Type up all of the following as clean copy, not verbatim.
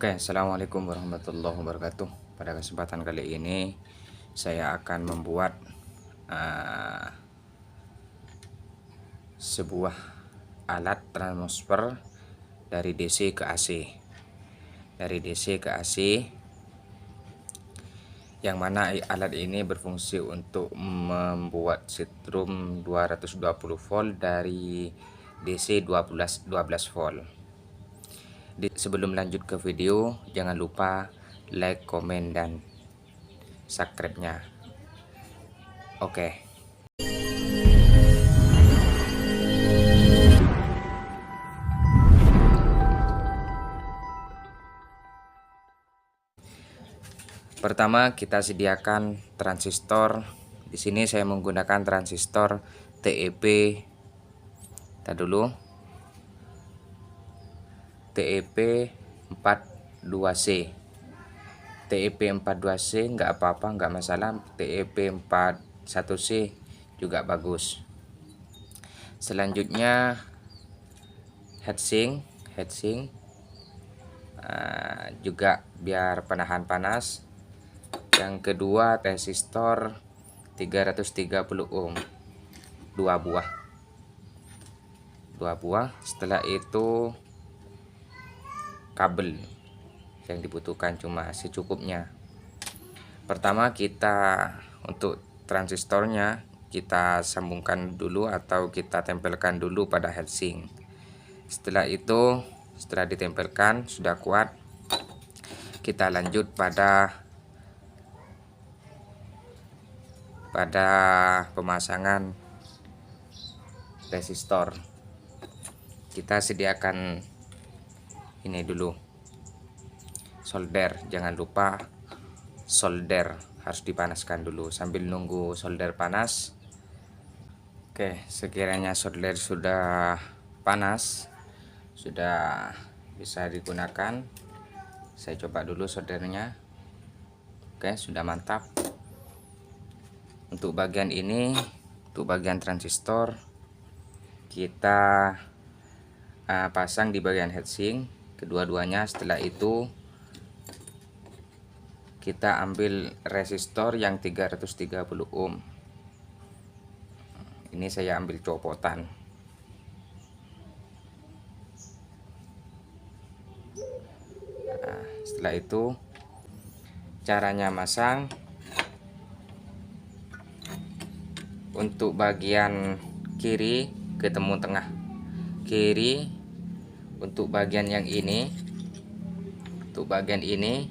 Oke, assalamualaikum warahmatullahi wabarakatuh. Pada kesempatan kali ini saya akan membuat uh, sebuah alat transfer dari DC ke AC. Dari DC ke AC, yang mana alat ini berfungsi untuk membuat setrum 220 volt dari DC 12 volt. Sebelum lanjut ke video, jangan lupa like, komen, dan subscribe-nya. Oke. Pertama, kita sediakan transistor. Di sini saya menggunakan transistor TEP. Kita dulu. TEP 42C. TEP 42C nggak apa-apa, nggak masalah. TEP 41C juga bagus. Selanjutnya heatsink juga biar penahan panas. Yang kedua resistor 330 ohm, dua buah. Setelah itu kabel yang dibutuhkan cuma secukupnya. Pertama, kita untuk transistornya kita sambungkan dulu atau kita tempelkan dulu pada heatsink. Setelah itu, setelah ditempelkan sudah kuat, kita lanjut pada pemasangan resistor. Kita sediakan ini dulu, solder. Jangan lupa solder harus dipanaskan dulu. Sambil nunggu solder panas, oke, sekiranya solder sudah panas, sudah bisa digunakan. Saya coba dulu soldernya. Oke, sudah mantap. Untuk bagian ini, untuk bagian transistor, kita pasang di bagian heatsink kedua-duanya. Setelah itu kita ambil resistor yang 330 ohm. Ini saya ambil copotan. Setelah itu caranya masang. Untuk bagian kiri ketemu tengah, kiri untuk bagian yang ini, untuk bagian ini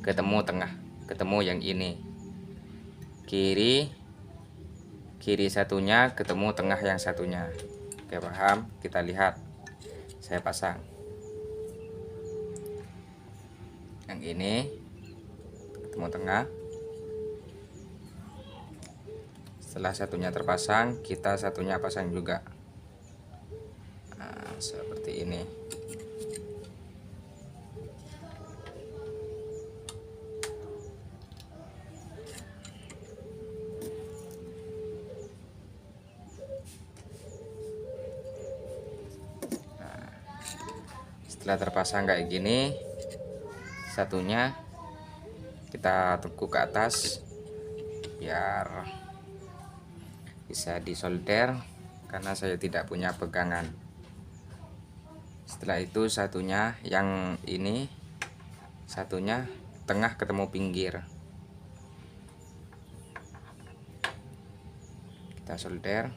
ketemu tengah, ketemu yang ini, kiri satunya ketemu tengah yang satunya. Oke, paham? Kita lihat, saya pasang yang ini ketemu tengah. Setelah satunya terpasang, kita satunya pasang juga. Nah, seperti ini. Nah, setelah terpasang kayak gini, satunya kita tekuk ke atas biar bisa disolder, karena saya tidak punya pegangan. Setelah itu satunya yang ini, satunya tengah ketemu pinggir, kita solder.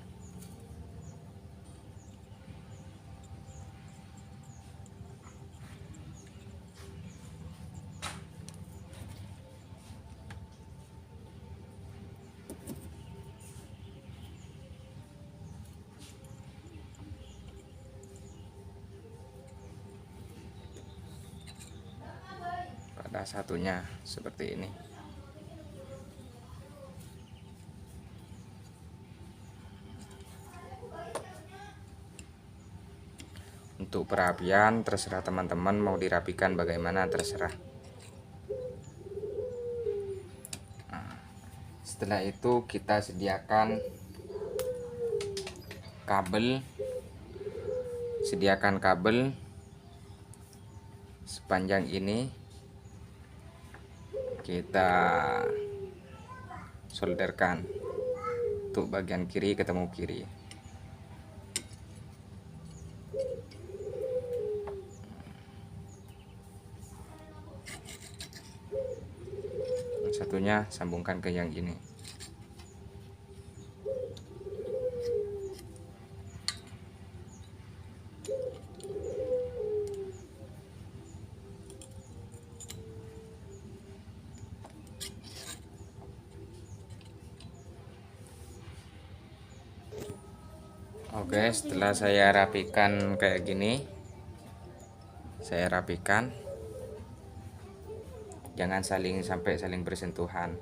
Pada satunya seperti ini. Untuk perapian terserah teman-teman mau dirapikan bagaimana, terserah. Nah, setelah itu kita sediakan kabel, sepanjang ini kita solderkan. Untuk bagian kiri ketemu kiri. Satunya sambungkan ke yang ini. Oke, setelah saya rapikan kayak gini, saya rapikan, jangan sampai saling bersentuhan.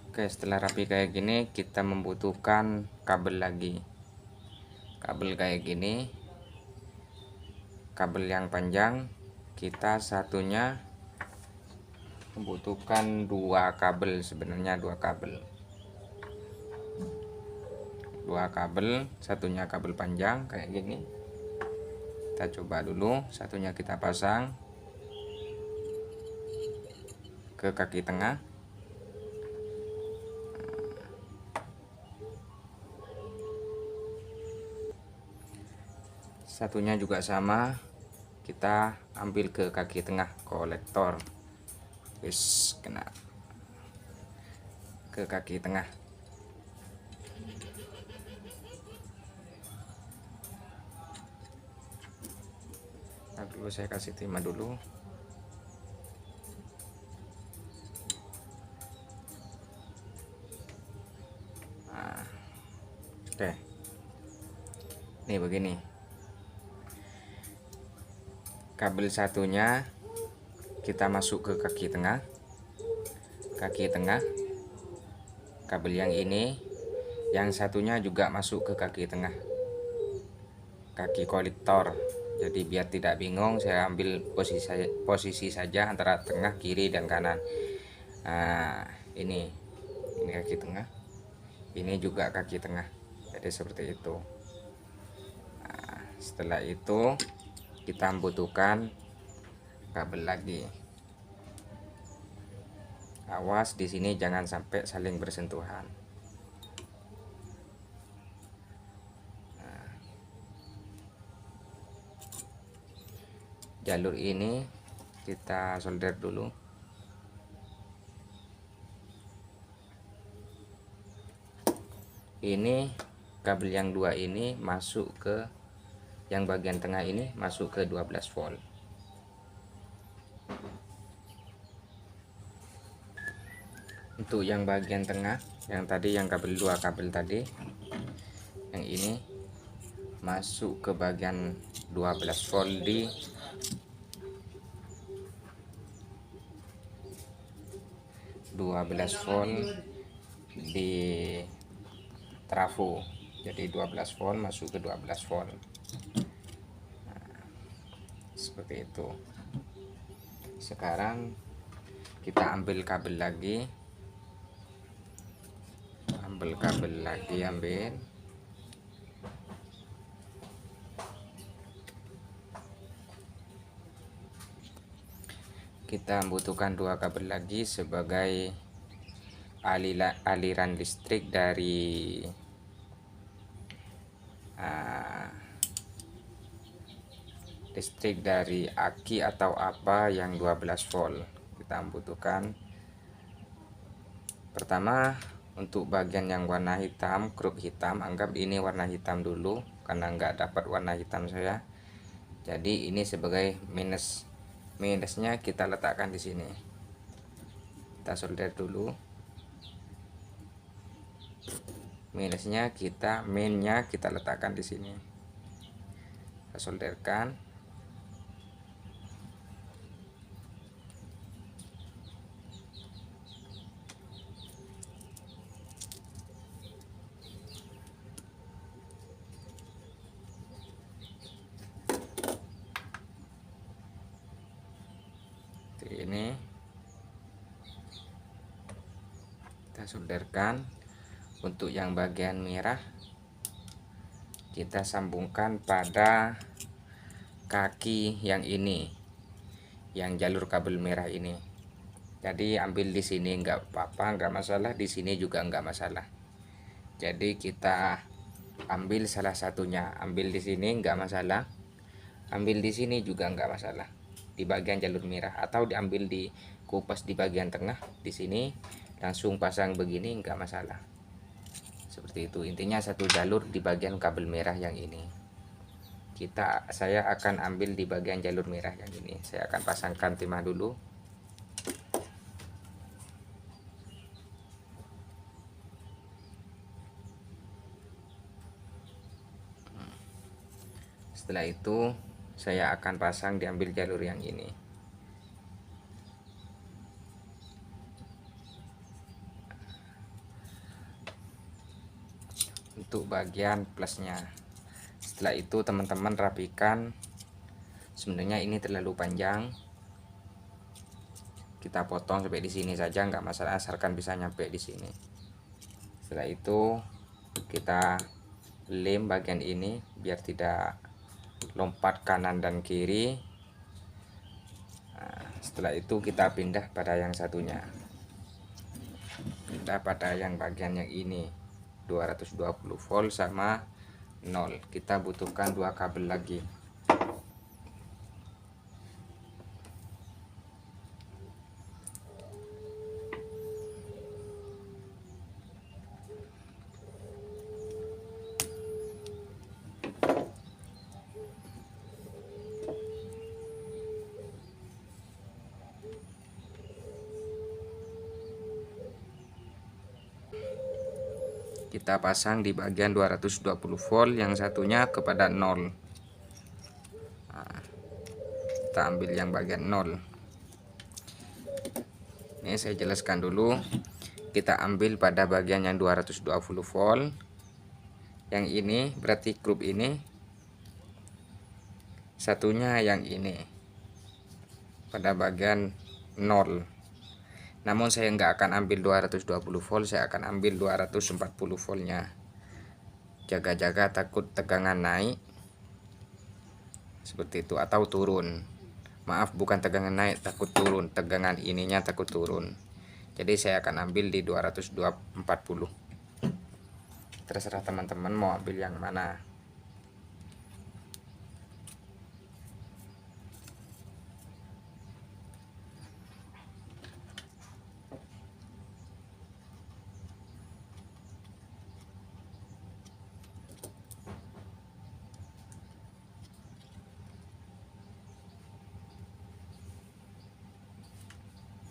Oke, setelah rapi kayak gini, kita membutuhkan kabel lagi. Kabel kayak gini, kabel yang panjang. Kita satunya membutuhkan dua kabel, sebenarnya dua kabel, satunya kabel panjang kayak gini. Kita coba dulu, satunya kita pasang ke kaki tengah. Satunya juga sama, kita ambil ke kaki tengah kolektor. Wis, kena ke kaki tengah. Nah, dulu saya kasih timah dulu. Nah, oke, nih begini. Kabel satunya kita masuk ke kaki tengah. Kabel yang ini, yang satunya juga masuk ke kaki tengah, kaki kolektor. Jadi biar tidak bingung, saya ambil posisi saja antara tengah, kiri, dan kanan. Nah, ini kaki tengah, ini juga kaki tengah. Jadi seperti itu. Nah, setelah itu kita membutuhkan kabel lagi. Awas di sini jangan sampai saling bersentuhan. Jalur ini kita solder dulu. Ini kabel yang dua ini masuk ke yang bagian tengah, ini masuk ke 12 volt. Untuk yang bagian tengah, yang tadi yang kabel dua kabel tadi, yang ini masuk ke bagian 12 volt di trafo. Jadi 12 volt masuk ke 12 volt. Nah, seperti itu. Sekarang kita ambil kabel lagi. Ambil. Kita membutuhkan dua kabel lagi sebagai aliran listrik dari aki atau apa yang 12 volt. Kita membutuhkan, pertama untuk bagian yang warna hitam, grup hitam, anggap ini warna hitam dulu karena nggak dapat warna hitam saya. Jadi ini sebagai minusnya kita letakkan di sini. Kita solder dulu. Mainnya kita letakkan di sini. Kita solderkan. Ini kita solderkan. Untuk yang bagian merah kita sambungkan pada kaki yang ini. yang jalur kabel merah ini. Jadi ambil di sini nggak apa-apa, nggak masalah, di sini juga nggak masalah. Jadi kita ambil salah satunya, ambil di sini nggak masalah, ambil di sini juga nggak masalah, di bagian jalur merah, atau diambil di kupas di bagian tengah di sini langsung pasang begini nggak masalah. Seperti itu, intinya satu jalur di bagian kabel merah yang ini. Saya akan ambil di bagian jalur merah yang ini. Saya akan pasangkan timah dulu. Setelah itu saya akan pasang diambil jalur yang ini. Untuk bagian plusnya. Setelah itu teman-teman rapikan. Sebenarnya ini terlalu panjang. Kita potong sampai di sini saja nggak masalah, asalkan bisa nyampe di sini. Setelah itu kita lem bagian ini biar tidak lompat kanan dan kiri. Nah, setelah itu kita pindah pada yang satunya, pindah pada yang bagian yang ini 220 volt sama 0. Kita butuhkan 2 kabel lagi. Kita pasang di bagian 220 volt, yang satunya kepada 0. Nah, kita ambil yang bagian 0. Ini saya jelaskan dulu. Kita ambil pada bagian yang 220 volt. Yang ini berarti grup ini. Satunya yang ini pada bagian 0. Namun saya nggak akan ambil 220 volt, saya akan ambil 240 voltnya. Jaga-jaga takut tegangan naik seperti itu, atau turun. Maaf, bukan tegangan naik, takut turun, tegangan ininya takut turun. Jadi saya akan ambil di 240. Terserah teman-teman mau ambil yang mana.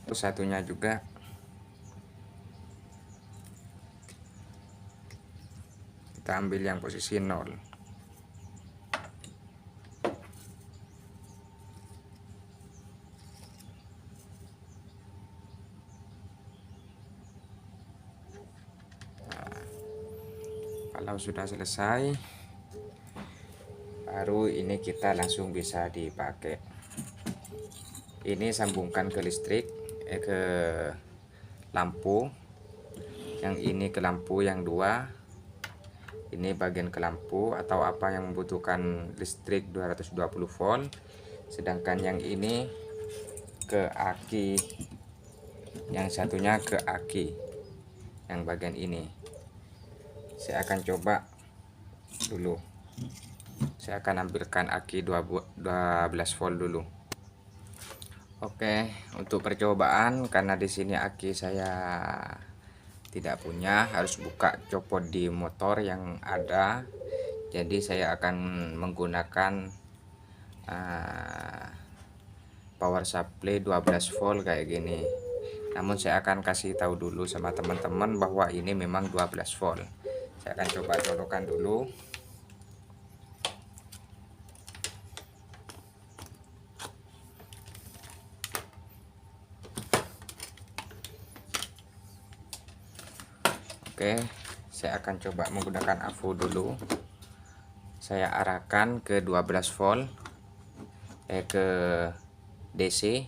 Terus satunya juga kita ambil yang posisi 0. Kalau sudah selesai, baru ini kita langsung bisa dipakai. Ini sambungkan ke listrik, ke lampu. Yang ini ke lampu yang 2. Ini bagian ke lampu atau apa yang membutuhkan listrik 220 volt. Sedangkan yang ini ke aki, yang satunya ke aki, yang bagian ini. Saya akan coba dulu. Saya akan ambilkan aki 12 volt dulu. Oke, untuk percobaan, karena di sini aki saya tidak punya, harus buka copot di motor yang ada. Jadi saya akan menggunakan power supply 12 volt kayak gini. Namun saya akan kasih tahu dulu sama teman-teman bahwa ini memang 12 volt. Saya akan coba colokan dulu. Oke, saya akan coba menggunakan AVO dulu. Saya arahkan ke 12 volt, ke DC.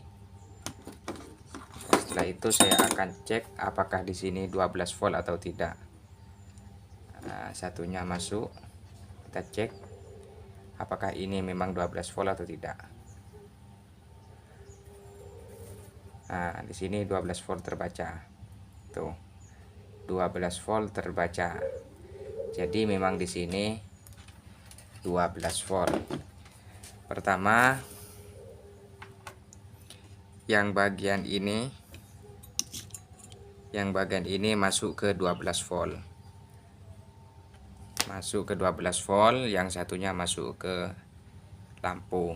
Setelah itu saya akan cek apakah di sini 12 volt atau tidak. Nah, satunya masuk, kita cek apakah ini memang 12 volt atau tidak. Nah, di sini 12 volt terbaca. Tuh. 12 volt terbaca. Jadi memang di sini 12 volt. Pertama, yang bagian ini masuk ke 12 volt. Masuk ke 12 volt, yang satunya masuk ke lampu.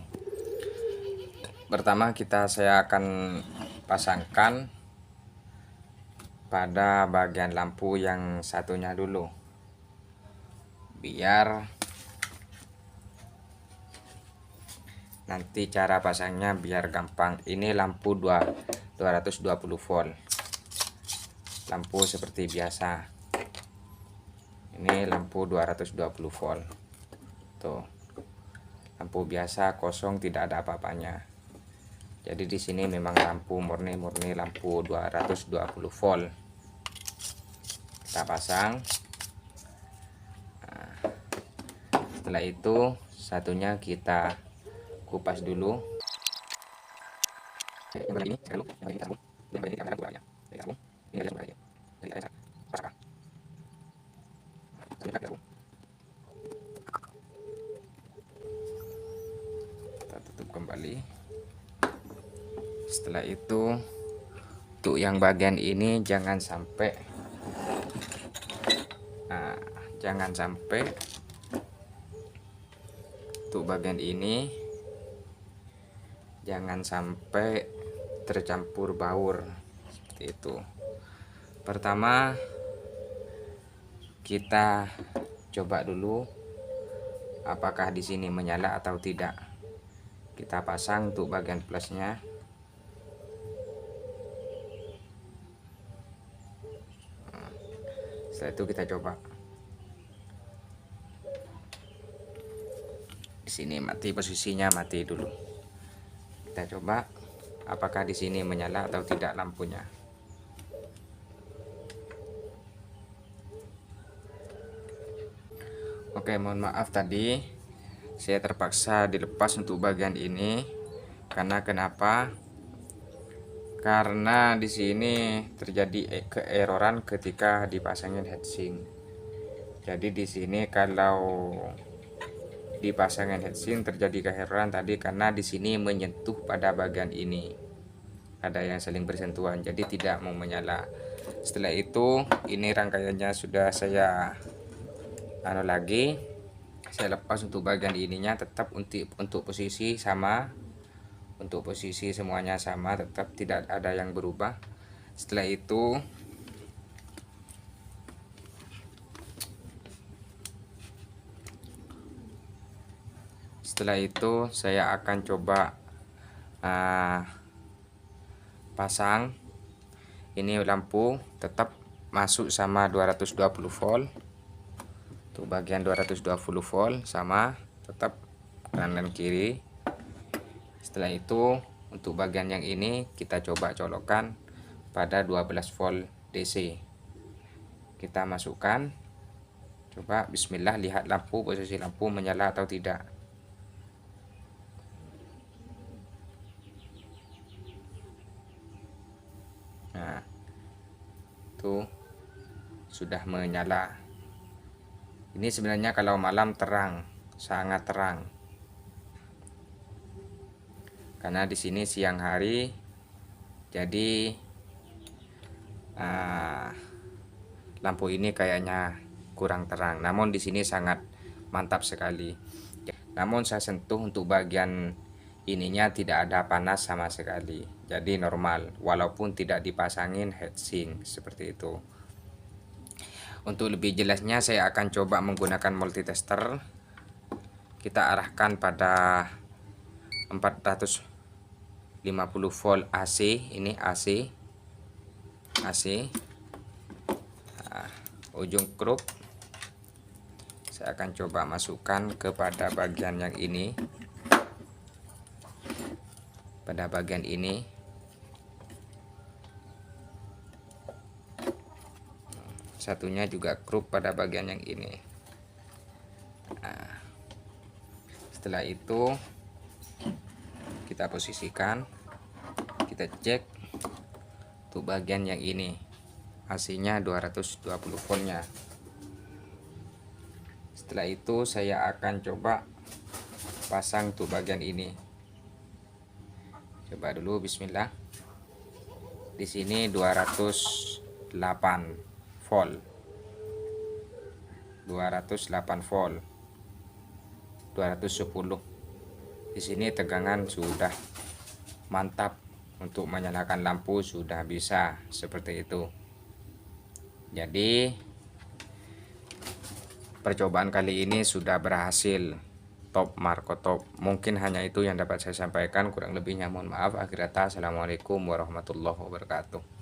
Pertama saya akan pasangkan pada bagian lampu yang satunya dulu, biar nanti cara pasangnya biar gampang. Ini lampu 220 volt, lampu seperti biasa. Ini lampu 220 volt. Tuh, lampu biasa kosong, tidak ada apa-apanya. Jadi di sini memang lampu murni lampu 220 volt. Kita pasang. Nah, setelah itu satunya kita kupas dulu. Kita tutup kembali. Setelah itu untuk yang bagian ini jangan sampai untuk bagian ini jangan sampai tercampur baur seperti itu. Pertama kita coba dulu apakah di sini menyala atau tidak. Kita pasang untuk bagian plusnya. Setelah itu kita coba. Di sini mati, posisinya mati dulu. Kita coba apakah di sini menyala atau tidak lampunya. Oke, mohon maaf tadi saya terpaksa dilepas untuk bagian ini. Karena kenapa? Karena di sini terjadi keeroran ketika dipasangin heatsink. Jadi di sini kalau dipasangin heatsink terjadi keeroran tadi karena di sini menyentuh pada bagian ini. Ada yang saling bersentuhan, jadi tidak mau menyala. Setelah itu ini rangkaiannya sudah saya saya lepas untuk bagian ininya, tetap untuk posisi sama. Untuk posisi semuanya sama, tetap tidak ada yang berubah. Setelah itu saya akan coba pasang. Ini lampu tetap masuk sama 220 volt. Untuk bagian 220 volt sama, tetap kanan dan kiri. Setelah itu untuk bagian yang ini kita coba colokkan pada 12 volt DC. Kita masukkan. Coba bismillah, lihat lampu, posisi lampu menyala atau tidak. Nah, tuh sudah menyala. Ini sebenarnya kalau malam terang, sangat terang. Karena di sini siang hari, jadi lampu ini kayaknya kurang terang. Namun di sini sangat mantap sekali. Namun saya sentuh untuk bagian ininya tidak ada panas sama sekali. Jadi normal, walaupun tidak dipasangin heatsink seperti itu. Untuk lebih jelasnya saya akan coba menggunakan multitester. Kita arahkan pada 450 volt AC. Ini AC. Nah, ujung krup saya akan coba masukkan kepada bagian yang ini. Pada bagian ini satunya juga krup pada bagian yang ini. Nah, setelah itu kita posisikan, kita cek untuk bagian yang ini AC-nya 220 voltnya. Setelah itu saya akan coba pasang untuk bagian ini. Coba dulu, bismillah. Di sini 208 volt. 208 volt. 210. Di sini tegangan sudah mantap, untuk menyalakan lampu sudah bisa seperti itu. Jadi percobaan kali ini sudah berhasil, top Marco top. Mungkin hanya itu yang dapat saya sampaikan, kurang lebihnya mohon maaf. Akhir kata, assalamualaikum warahmatullahi wabarakatuh.